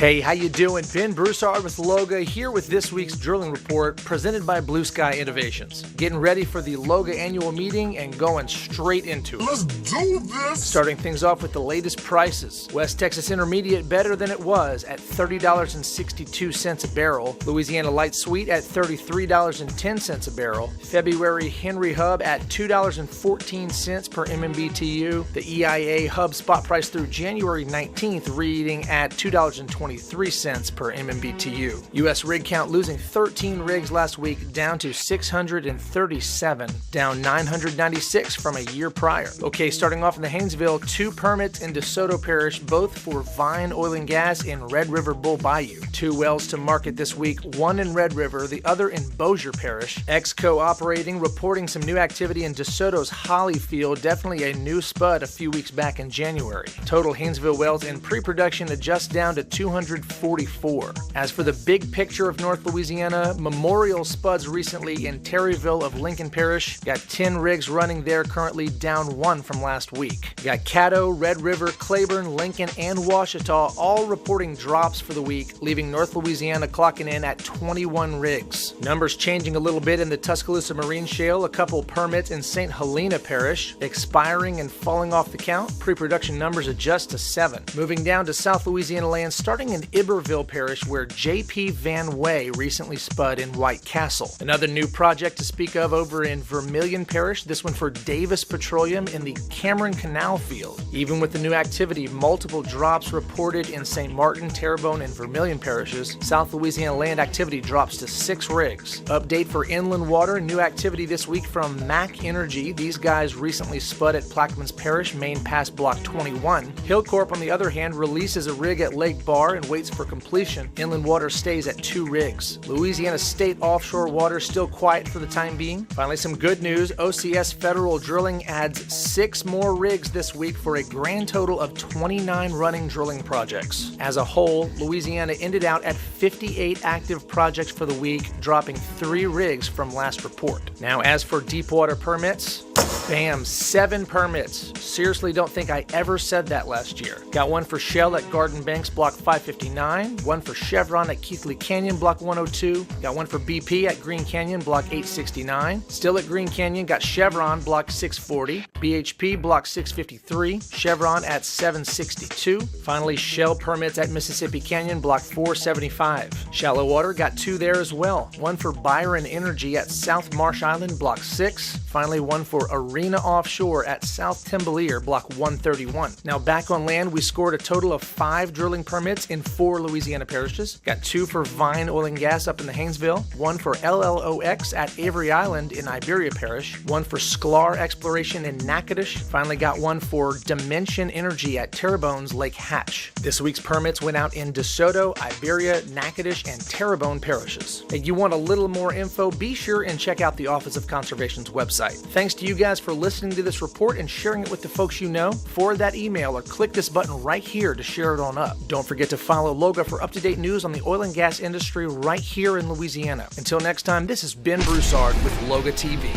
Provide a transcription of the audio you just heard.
Hey, how you doing? Ben Broussard with LOGA here with this week's drilling report presented by Blue Sky Innovations. Getting ready for the LOGA annual meeting and going straight into it. Let's do this! Starting things off with the latest prices. West Texas Intermediate better than it was at $30.62 a barrel. Louisiana Light Sweet at $33.10 a barrel. February Henry Hub at $2.14 per MMBTU. The EIA Hub spot price through January 19th reading at $2.23 per MMBTU. U.S. rig count losing 13 rigs last week down to 637, down 996 from a year prior. Okay, starting off in the Haynesville, 2 permits in DeSoto Parish, both for Vine Oil and Gas in Red River Bull Bayou. 2 wells to market this week, one in Red River, the other in Bossier Parish. Exco operating, reporting some new activity in DeSoto's Holly field, definitely a new spud a few weeks back in January. Total Haynesville wells in pre-production adjust down to 244. As for the big picture of North Louisiana, Memorial spuds recently in Terryville of Lincoln Parish. Got 10 rigs running there, currently down 1 from last week. Got Caddo, Red River, Claiborne, Lincoln, and Ouachita all reporting drops for the week, leaving North Louisiana clocking in at 21 rigs. Numbers changing a little bit in the Tuscaloosa Marine Shale, a couple permits in St. Helena Parish, expiring and falling off the count. Pre-production numbers adjust to 7. Moving down to South Louisiana Land, starting in Iberville Parish, where J.P. Van Way recently spud in White Castle. Another new project to speak of over in Vermilion Parish, this one for Davis Petroleum in the Cameron Canal field. Even with the new activity, multiple drops reported in St. Martin, Terrebonne, and Vermilion parishes. South Louisiana Land activity drops to 6 rigs. Update for inland water, new activity this week from Mac Energy. These guys recently spud at Plaquemines Parish, Main Pass Block 21. Hillcorp, on the other hand, releases a rig at Lake Bar and waits for completion. Inland water stays at 2 rigs. Louisiana State offshore water still quiet for the time being. Finally, some good news. OCS Federal Drilling adds 6 more rigs this week for a grand total of 29 running drilling projects. As a whole, Louisiana ended out at 58 active projects for the week, dropping 3 rigs from last report. Now, as for deepwater permits, bam, 7 permits. Seriously, don't think I ever said that last year. Got one for Shell at Garden Banks Block 559, one for Chevron at Keithley Canyon Block 102, got one for BP at Green Canyon Block 869. Still at Green Canyon, got Chevron Block 640, BHP Block 653, Chevron at 762. Finally, Shell permits at Mississippi Canyon Block 475. Shallow water, got 2 there as well. One for Byron Energy at South Marsh Island Block 6. Finally, one for Arena Offshore at South Timbalier Block 131. Now back on land, we scored a total of 5 drilling permits in 4 Louisiana parishes. Got 2 for Vine Oil and Gas up in the Haynesville, one for LLOX at Avery Island in Iberia Parish, one for Sklar Exploration in Natchitoches. Finally got one for Dimension Energy at Terrebonne's Lake Hatch. This week's permits went out in DeSoto, Iberia, Natchitoches, and Terrebonne parishes. If you want a little more info, be sure and check out the Office of Conservation's website. Thanks to you guys for listening to this report and sharing it with the folks you know. Forward that email or click this button right here to share it on up. Don't forget to follow LOGA for up-to-date news on the oil and gas industry right here in Louisiana. Until next time, this is Ben Broussard with LOGA TV.